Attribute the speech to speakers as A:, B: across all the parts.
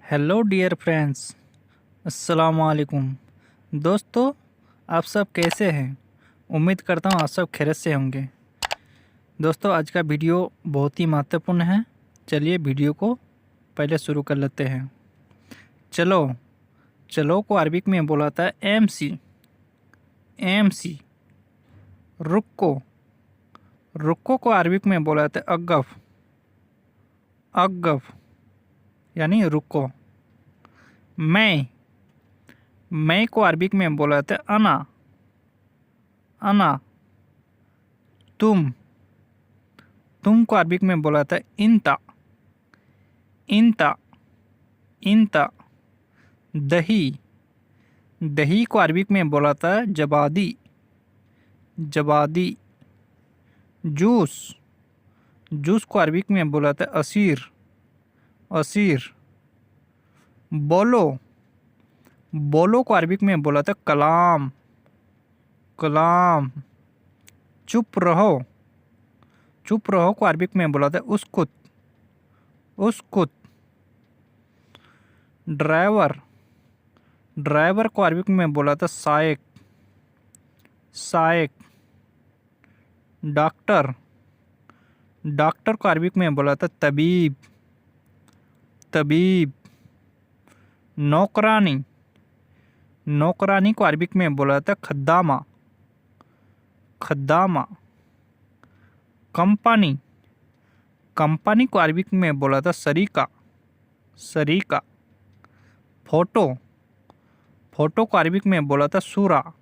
A: Hello dear friends, अस्सलाम वालेकुम। दोस्तों, आप सब कैसे हैं? उम्मीद करता हूँ आप सब खैरियत से होंगे। दोस्तों, आज का वीडियो बहुत ही महत्वपूर्ण है। चलिए वीडियो को पहले शुरू कर लेते हैं। चलो चलो को अरबिक में बोला था एम सी। M C. रुको। रुको को अरबिक में बोला था अगफ। अगफ यानी रुको। मैं को अरबिक में बोला था अना। अना। तुम को अरबिक में बोला था इंता। इंता। इंता। दही। दही को अरबिक में बोला था जबादी। जबादी। जूस। जूस को अरबिक में बोला था असीर। असीर। बोलो। बोलो को अरबिक में बोला था कलाम। कलाम। चुप रहो। चुप रहो को अरबिक में बोला था उसकुत। उसकुत। ड्राइवर। ड्राइवर को अरबिक में बोला था सायक। सायक। डॉक्टर। डॉक्टर को अरबिक में बोला था तबीब। तबीब। नौकरानी। नौकरानी को अरबिक में बोला था खद्दामा। खद्दामा। कंपनी। कंपनी को अरबिक में बोला था सरीका। सरीका। फोटो। फोटो को अरबिक में बोला था सूरा।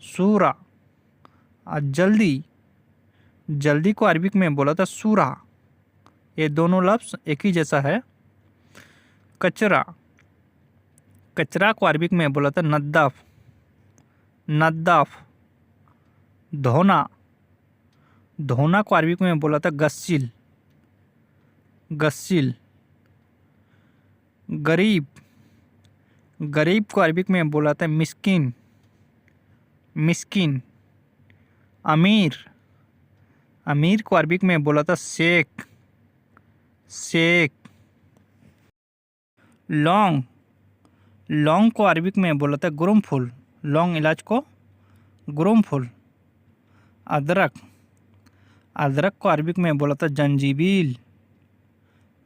A: सूरा। जल्दी। जल्दी को अरबिक में बोला था सूरा। ये दोनों लफ्ज़ एक ही जैसा है। कचरा। कचरा को अरबिक में बोला था नद्दाफ। नद्दाफ। धोना। धोना को अरबिक में बोला था गस्सिल। गस्सिल। गरीब। गरीब को अरबिक में बोला था मिस्किन। मिस्किन। अमीर। अमीर को अरबिक में बोला था शेख। शेख। लौंग। लौंग को अरबिक में बोला था गुरुमफुल। लौंग इलाज को गुरुमफुल। अदरक। अदरक को अरबिक में बोला था जंजीबील।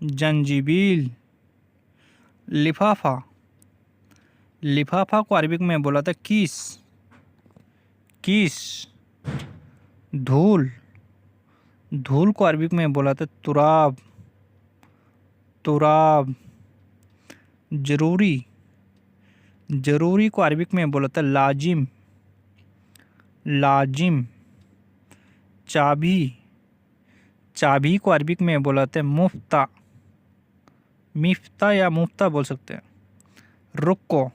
A: जंजीबील। लिफाफा। लिफाफा को अरबिक में बोला था कीस। कीस। धूल। धूल को अरबिक में बोला था तुराब। तुराब। जरूरी। जरूरी को अरबिक में बोला था लाजिम। लाजिम। चाबी। चाबी को अरबिक में बोला था मुफ्ता। मिफ्ता या मुफ्ता बोल सकते हैं। रुको।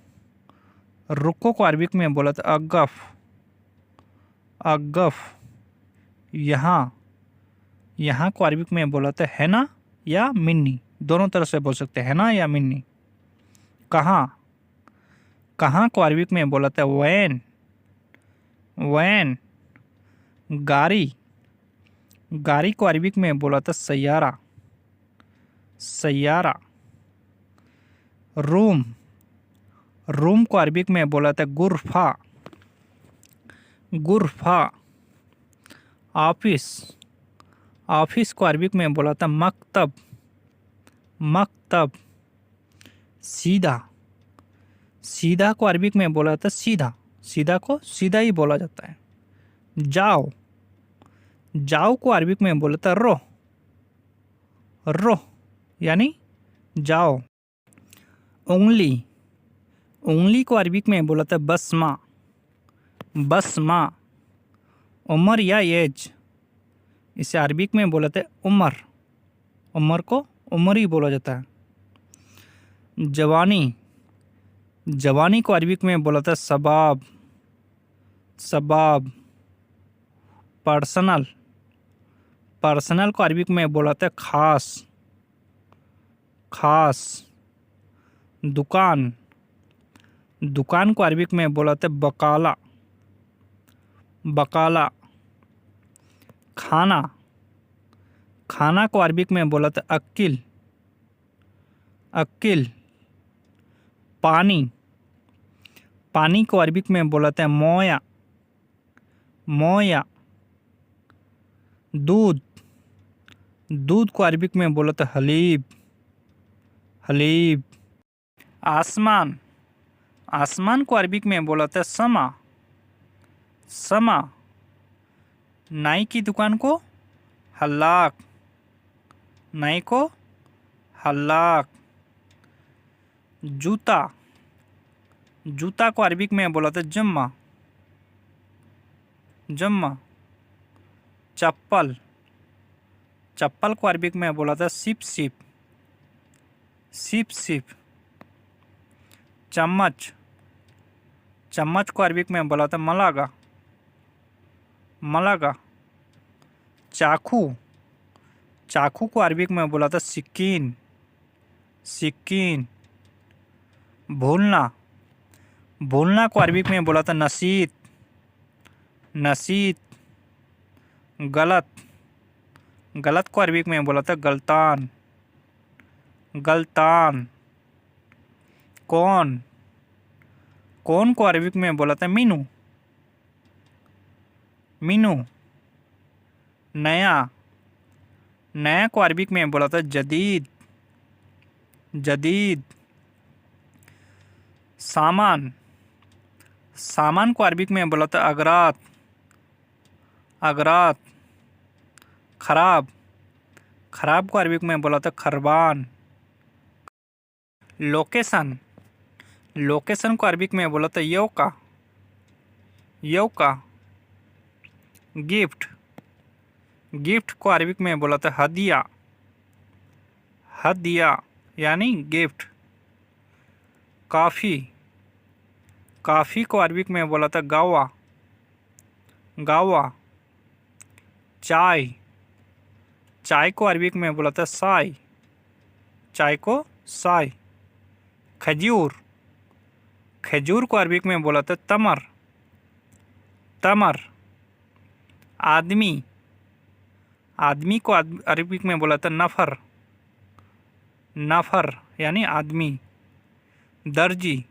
A: रुको को अरबिक में बोला था अगफ। अगफ। यहाँ। यहाँ को अरबिक में बोला था हैना या मिन्नी, दोनों तरह से बोल सकते हैं, हैना या मिन्नी। कहाँ। कहाँ को अरबिक में बोला था वैन। वैन। गाड़ी। गाड़ी को अरबिक में बोला था सैयारा। सैयारा। रूम। रूम को अरबिक में बोला था गुरफा। गुरफा। ऑफिस। ऑफिस को अरबिक में बोला था मकतब। मकतब। सीधा। सीधा को अरबिक में बोला था सीधा। सीधा को सीधा ही बोला जाता है। जाओ। जाओ को अरबिक में बोला था रो। रो यानी जाओ। उंगली। उंगली को अरबिक में बोला था बसमा। बसमा। उमर या एज, इसे अरबिक में बोला था उमर। उमर को उमर ही बोला जाता है। जवानी। जवानी को अरबिक में बोला था सबाब। सबाब। पर्सनल। पर्सनल को अरबिक में बोला था खास। खास। दुकान। दुकान को अरबिक में बोला था बकाला। बकाला। खाना। खाना को अरबिक में बोला था अक्किल। अकिल। पानी, पानी को अरबिक में बोलते हैं मोया, मोया। दूध, दूध को अरबिक में बोलते हैं हलीब, हलीब। आसमान, आसमान को अरबिक में बोलते हैं समा, समा। नाई की दुकान को हल्लाक, नाई को हल्लाक। जूता, जूता को अरबिक में बोलते हैं जम्मा, जम्मा। चप्पल, चप्पल को अरबिक में बोलते हैं सिप सिप, सिप सिप। चम्मच, चम्मच को अरबिक में बोलते हैं मलागा, मलागा। चाकू, चाकू को अरबिक में बोलते हैं सिक्कीन, सिक्कीन। भूलना, भूलना को अरबिक में बोलते हैं नसीत, नसीत। गलत, गलत को अरबिक में बोलते हैं गलतान, गलतान। कौन, कौन को अरबिक में बोलते हैं मीनू, मीनू। नया, नया को अरबिक में बोलते हैं जदीद, जदीद। सामान, सामान को अरबिक में बोलते हैं अगरात, अगरात। खराब, खराब को अरबिक में बोलते हैं खरबान। लोकेशन, लोकेशन को अरबिक में बोलते हैं यौका, यौका। गिफ्ट, गिफ्ट को अरबिक में बोलते हैं हदिया, हदिया यानी गिफ्ट। काफ़ी, काफ़ी को अरबिक में बोलते हैं गावा, गावा। चाय, चाय को अरबिक में बोलते हैं साय, चाय को साय। खजूर, खजूर को अरबिक में बोलते हैं तमर, तमर। आदमी, आदमी को अरबिक में बोलते हैं नफर, नफर यानी आदमी। दर्जी,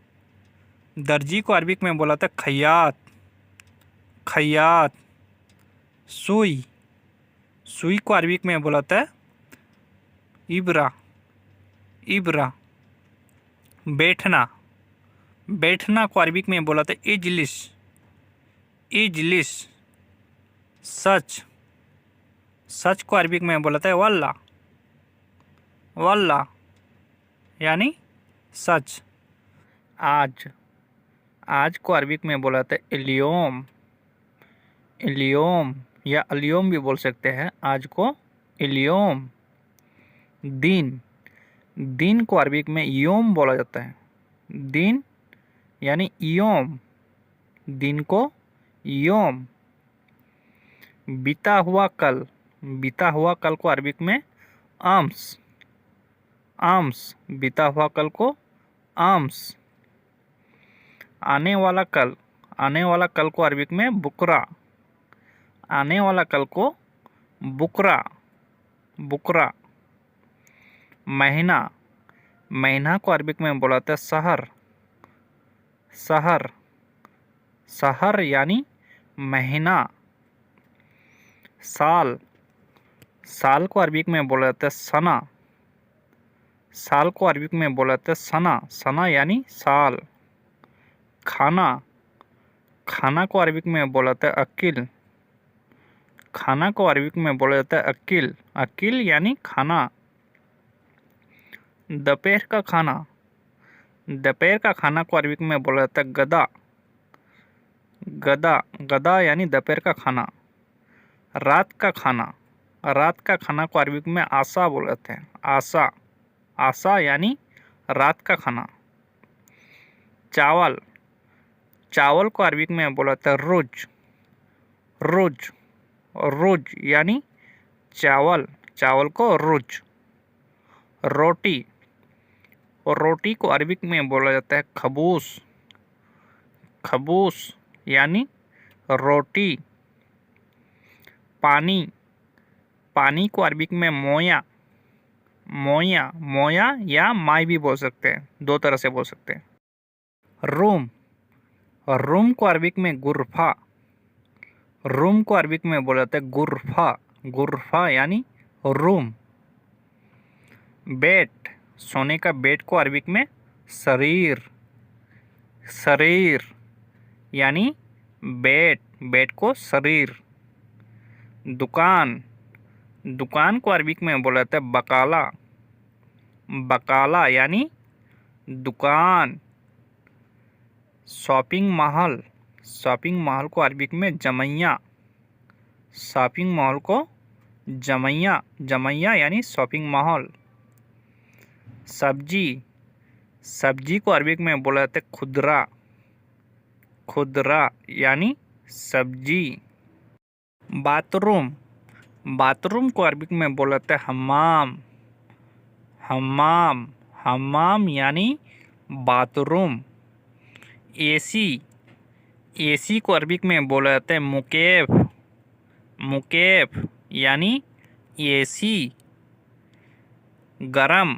A: दर्जी को अरबिक में बोलते हैं खयात, खयात। सुई, सुई को अरबिक में बोलते हैं इब्रा, इब्रा। बैठना, बैठना को अरबिक में बोलते हैं इजलिस, इजलिस। सच, सच को अरबिक में बोलते हैं वल्ला, वल्ला यानी सच। आज, आज को अरबिक में बोलते हैं इलियोम, इलियोम या अलियोम भी बोल सकते हैं आज को, इलियोम। दिन, दिन को अरबिक में योम बोला जाता है, दिन यानी योम, दिन को योम। बीता हुआ कल, बीता हुआ कल को अरबिक में आम्स, आम्स। बीता हुआ कल को आम्स। आने वाला कल, आने वाला कल को अरबिक में बुकरा, आने वाला कल को बुकरा, बुकरा। महीना, महीना को अरबिक में बोलाते हैं सहर, सहर, सहर यानी महीना। साल, साल को अरबिक में बोलाते हैं सना, साल को अरबिक में बोलाते हैं सना, सना यानी साल। खाना, खाना को अरबिक में बोलाते हैं अकिल, खाना को अरबिक में बोला जाता है अकिल, अकिल यानी खाना। दोपहर का खाना, दोपहर का खाना को अरबिक में बोला जाता है गदा, गदा, गदा यानी दोपहर का खाना। रात का खाना, रात का खाना को अरबिक में आशा बोलते हैं, आशा, आशा यानी रात का खाना। चावल, चावल को अरबिक में बोला जाता है रोज, रोज, रोज यानी चावल, चावल को रोज। रोटी, और रोटी को अरबिक में बोला जाता है खबूस, खबूस यानी रोटी। पानी, पानी को अरबिक में मोया, मोया, मोया या माई भी बोल सकते हैं, दो तरह से बोल सकते हैं। रूम, रूम को अरबिक में गुरफा, रूम को अरबिक में बोला जाता है गुरफा, गुरफा यानी रूम। बेड, सोने का बेड को अरबिक में शरीर, शरीर यानी बेड, बेड को शरीर। दुकान, दुकान को अरबिक में बोला जाता है बकाला, बकाला यानी दुकान। शॉपिंग मॉल, शॉपिंग मॉल को अरबिक में जमैया, शॉपिंग मॉल को जमैया, जमैया यानी शॉपिंग मॉल। सब्जी, सब्जी को अरबिक में बोला जाता है खुदरा, खुदरा यानी सब्जी। बाथरूम, बाथरूम को अरबिक में बोला जाता है हम्माम, हम्माम, हम्माम यानी बाथरूम। एसी, एसी को अरबिक में बोला जाता है मुकेफ, मुकेफ यानी एसी। गरम,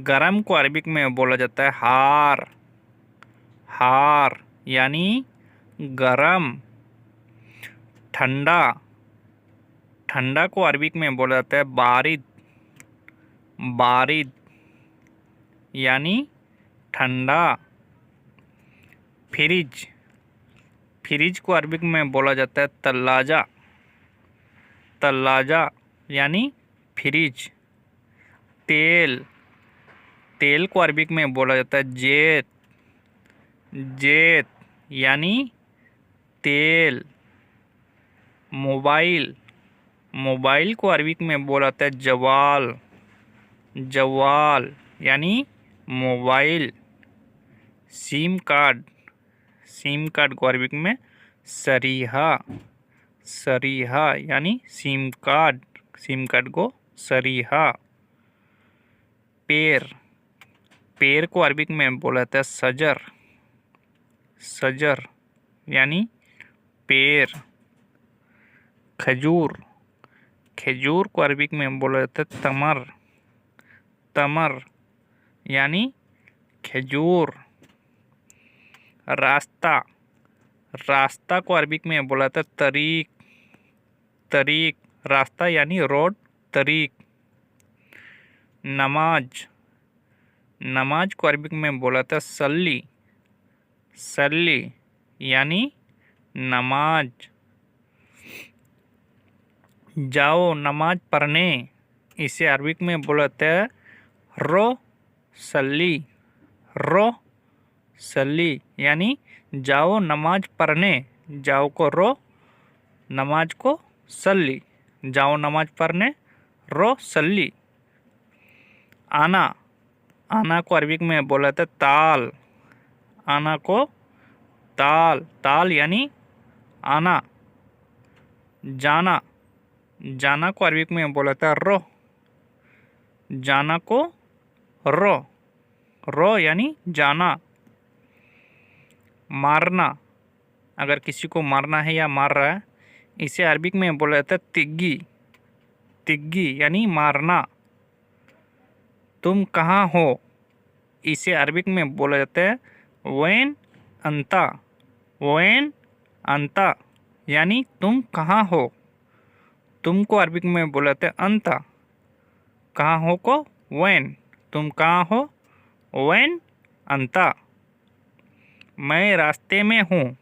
A: गरम को अरबिक में बोला जाता है हार, हार यानी गरम। ठंडा, ठंडा को अरबिक में बोला जाता है बारिद, बारिद यानी ठंडा। फ्रिज, फ्रिज को अरबिक में बोला जाता है तल्लाजा, तल्लाजा यानी फ्रिज। तेल, तेल को अरबिक में बोला जाता है जेत, जेत यानी तेल। मोबाइल, मोबाइल को अरबिक में बोला जाता है जवाल, जवाल यानी mobile. SIM card, SIM card को अरबिक में सरीहा, सरीहा यानी सिम कार्ड, सिम कार्ड को सरीहा। पेड़, पेड़ को अरबिक में बोला जाता है सजर, सजर यानी पेड़। खजूर, खजूर को अरबिक में बोला जाता है तमर, तमर यानी खजूर। रास्ता, रास्ता को अरबिक में बोला जाता है तरीक, तरीक रास्ता यानी रोड, तरीक। नमाज, नमाज को अरबिक में बोला जाता है सल्ली, सल्ली यानी नमाज। जाओ नमाज पढ़ने, इसे अरबिक में बोला जाता है रो सल्ली, रो सल्ली यानी जाओ नमाज पढ़ने, जाओ को रो, नमाज को सल्ली, जाओ नमाज पढ़ने, रो सल्ली। आना, आना को अरबिक में बोला जाता है ताल, आना को ताल, ताल यानी आना। जाना, जाना को अरबिक में बोला जाता है रो, जाना को रो, रो यानी जाना। मारना, अगर किसी को मारना है या मार रहा है, इसे अरबिक में बोला जाता है तिग्गी, तिग्गी यानी मारना। तुम कहाँ हो, इसे अरबिक में बोला जाता है वैन अंता, वैन अंता यानी तुम कहाँ हो। तुम को अरबिक में बोला जाता है अंता, कहाँ हो को वैन, तुम कहाँ हो वैन अंता। मैं रास्ते में हूँ,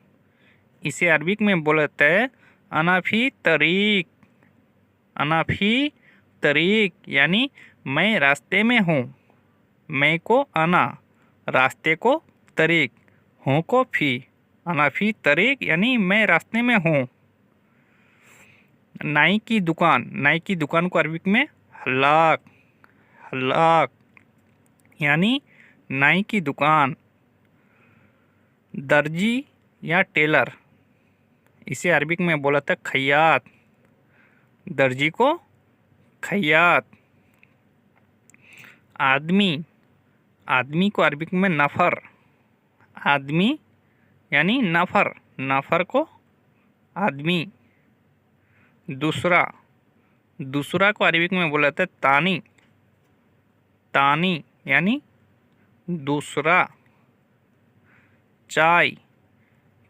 A: इसे अरबिक में बोला जाता है अना फी तरीक, अना फी तरीक यानी मैं रास्ते में हूँ। मैं को अना, रास्ते को तरीक, हूँ को फी, अना फी तरीक यानी मैं रास्ते में हूँ। नाई की दुकान, नाई की दुकान को अरबिक में हलाक, हलाक यानी नाई की दुकान। दर्जी या टेलर, इसे अरबिक में बोला था खैयात, दर्जी को खैयात। आदमी, आदमी को अरबिक में नफ़र, आदमी यानी नफ़र, नफ़र को आदमी। दूसरा, दूसरा को अरबिक में बोला था तानी, तानी यानी दूसरा। चाय,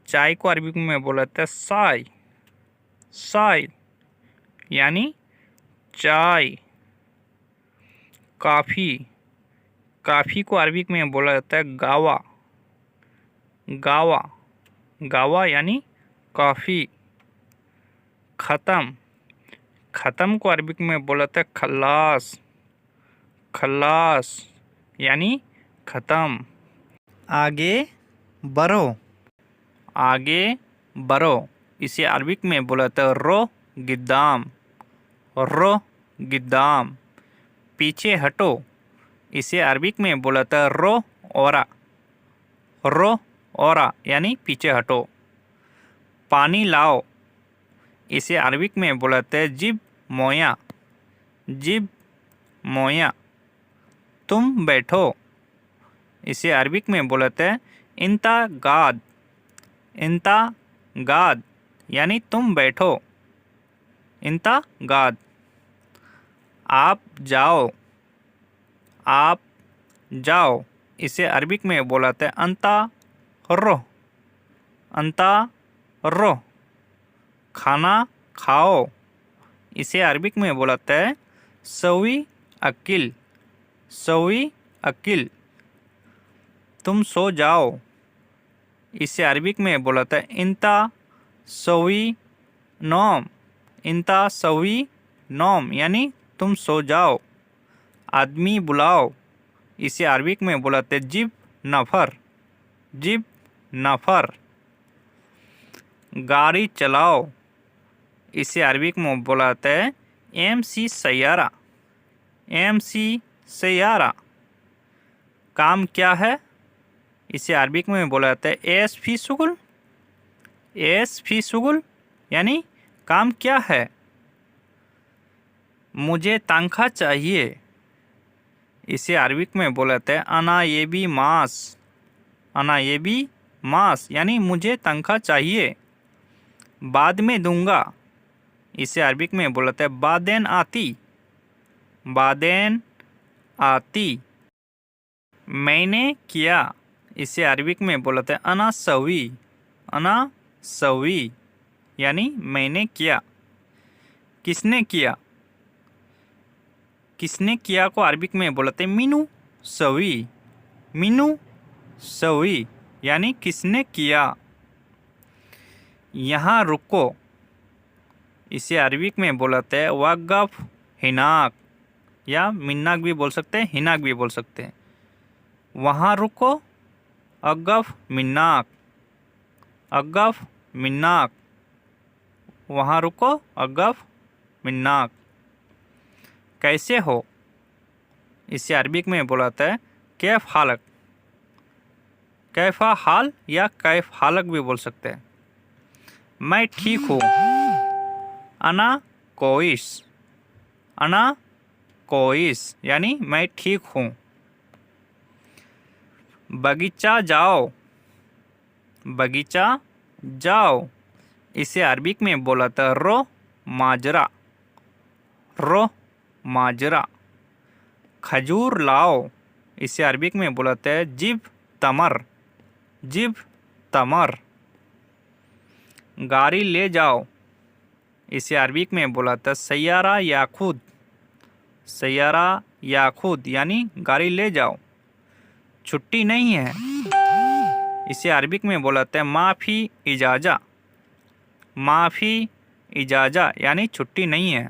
A: चाय को अरबी में बोला जाता है साय, साय यानी चाय। काफ़ी, काफ़ी को अरबी में बोला जाता है गावा, गावा, गावा यानी काफ़ी। ख़त्म, ख़त्म को अरबी में बोला जाता है खल्लास, खल्लास यानी ख़त्म। आगे बढ़ो, आगे बढ़ो इसे अरबिक में बोला जाता है रो गिद्दाम, रो गिद्दाम। पीछे हटो इसे अरबिक में बोला जाता है रो ओरा, रो ओरा यानी पीछे हटो। पानी लाओ इसे अरबिक में बोला जाता है जिब मोया, जिब मोया। तुम बैठो इसे अरबिक में बोला जाता है इंता गाद, इंता गाद यानी तुम बैठो, इंता गाद। आप जाओ, आप जाओ इसे अरबिक में बोला जाता है अंता रो, अंता रो। खाना खाओ इसे अरबिक में बोला जाता है सवी अकिल, सवी अकिल। तुम सो जाओ इसे अरबिक में बोला जाता है इंता सवी नौम, इंता सवी नौम यानी तुम सो जाओ। आदमी बुलाओ इसे अरबिक में बोला जाता है जिब नफ़र, जिब नफ़र। गाड़ी चलाओ इसे अरबिक में बोला जाता है एमसी सैयारा, एमसी सैयारा। काम क्या है इसे अरबिक में बोला जाता है एस फी शुगुल, एस फी शुगुल यानी काम क्या है। मुझे तनख्वाह चाहिए इसे अरबिक में बोला जाता है अना ये भी मास, अना ये भी मास यानी मुझे तनख्वाह चाहिए। बाद में दूंगा इसे अरबिक में बोला जाता है बादेन आती, बादेन आती। मैंने किया इसे अरबिक में बोला जाता है अना सवी, अना सवी यानी मैंने किया। किसने किया, किसने किया को अरबिक में बोला जाता है मीनू सवी, मीनू सवी यानी किसने किया। यहाँ रुको इसे अरबिक में बोला जाता है वाक़फ़ हिनाक, या मिन्नाक भी बोल सकते हैं, हिनाक भी बोल सकते हैं। वहाँ रुको अगफ़ मिन्नाक, अगफ़ मिन्नाक। वहाँ रुको अगफ़ मिन्नाक। कैसे हो इसे अरबिक में बोला जाता है कैफ हालक, कैफा हाल या कैफ हालक भी बोल सकते हैं। मैं ठीक हूँ अना कोइस, अना कोइस यानी मैं ठीक हूँ। बगीचा जाओ, बगीचा जाओ इसे अरबिक में बोला था रो माजरा, रो माजरा। खजूर लाओ इसे अरबिक में बोला था जिब तमर, जिब तमर। गाड़ी ले जाओ इसे अरबिक में बोला था सैयारा याखुद, सैयारा याखुद यानी गाड़ी ले जाओ। छुट्टी नहीं है इसे अरबिक में बोला था माफ़ी इजाज़ा, माफ़ी इजाज़ा यानी छुट्टी नहीं है।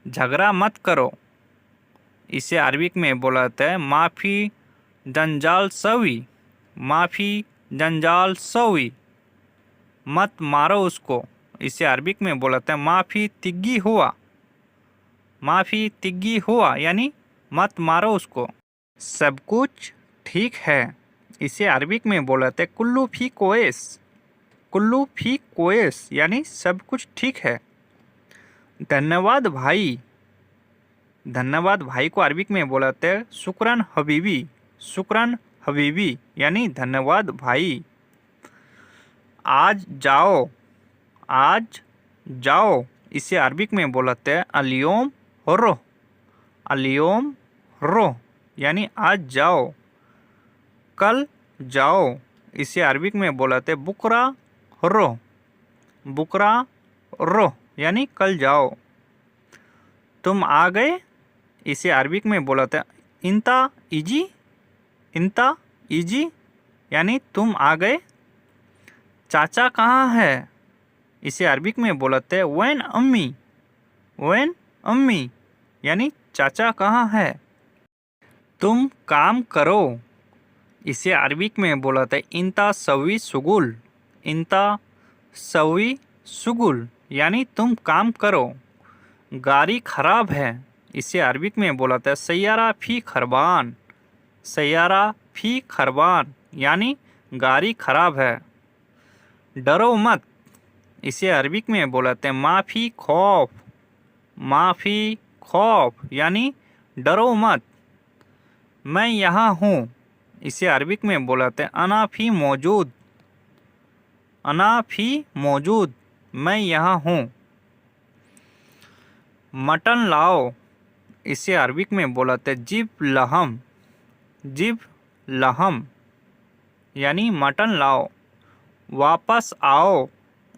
A: झगड़ा मत करो इसे अरबिक में बोला जाता है माफ़ी जंजाल सवी, माफ़ी जंजाल सवी। मत मारो उसको इसे अरबिक में बोला जाता है माफ़ी तिग्गी हुआ, माफ़ी तिग्गी हुआ यानी मत मारो उसको। सब कुछ ठीक है इसे अरबिक में बोला जाता है कुल्लू फी कोएस, कुल्लू फी कोएस यानी सब कुछ ठीक है। धन्यवाद भाई, धन्यवाद भाई को अरबिक में बोला जाता है शुक्रन हबीबी, शुक्रन हबीबी यानी धन्यवाद भाई। आज जाओ, आज जाओ इसे अरबिक में बोला जाता है अलियोम हुर्रो, अलियोम रो यानी आज जाओ, कल जाओ, इसे अरबिक में बोलाते बुकरा रो, बुकरा रो यानी कल जाओ। तुम आ गए, इसे अरबिक में बोलाते इंता इजी, इंता इजी यानी तुम आ गए। चाचा कहाँ है, इसे अरबिक में बोलाते वैन अम्मी, वैन अम्मी यानी चाचा कहाँ है। तुम काम करो, इसे अरबिक में बोलाते इंता सवी सुगुल, इंता सवी सुगुल यानी तुम काम करो। गाड़ी खराब है, इसे अरबिक में बोलाते सैयारा फी खरबान, सैयारा फी खरबान यानी गाड़ी खराब है। डरो मत, इसे अरबिक में बोलाते माफ़ी खौफ, माफ़ी खौफ यानी डरो मत। मैं यहाँ हूँ, इसे अरबिक में बोलाते अना फी मौजूद, अना फी मौजूद मैं यहाँ हूँ। मटन लाओ, इसे अरबिक में बोलाते जिब लहम, जिब लहम यानी मटन लाओ। वापस आओ,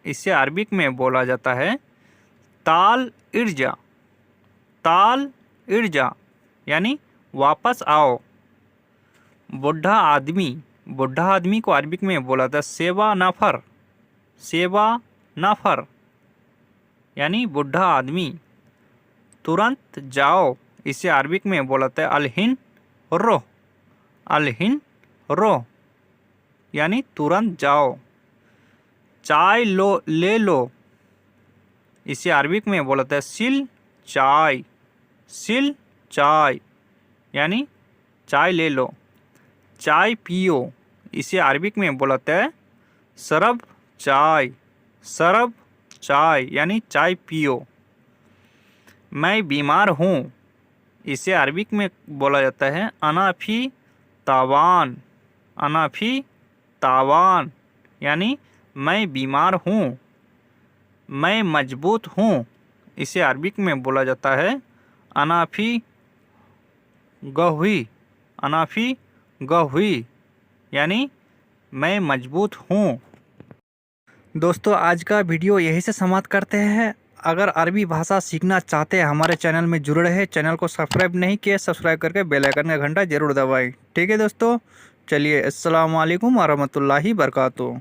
A: इसे अरबिक में बोला जाता है ताल इर्जा, ताल इर्जा यानी वापस आओ। बुढ़ा आदमी, बुढ़ा आदमी को अरबिक में बोला था सेवा नफ़र, सेवा नफ़र यानी बुढ़ा आदमी। तुरंत जाओ, इसे अरबिक में बोला था अलहिन रो, अलहिन रो यानी तुरंत जाओ। चाय लो ले लो, इसे अरबिक में बोला था सिल चाय, सिल चाय यानी चाय ले लो। चाय पियो, इसे अरबिक में बोलाते हैं सरब चाय, सरब चाय यानी चाय पियो। मैं बीमार हूँ, इसे अरबिक में बोला जाता है अनाफी तावान, अनाफी तावान यानी मैं बीमार हूँ। मैं मजबूत हूँ, इसे अरबिक में बोला जाता है अनाफी गहुई, अनाफी गहुई यानी मैं मजबूत हूँ। दोस्तों आज का वीडियो यहीं से समाप्त करते हैं। अगर अरबी भाषा सीखना चाहते हैं हमारे चैनल में जुड़े रहे, चैनल को सब्सक्राइब नहीं किए सब्सक्राइब करके बेल आइकन का घंटा जरूर दबाएं। ठीक है दोस्तों, चलिए अस्सलाम वालेकुम व रहमतुल्लाहि बरकातुहू।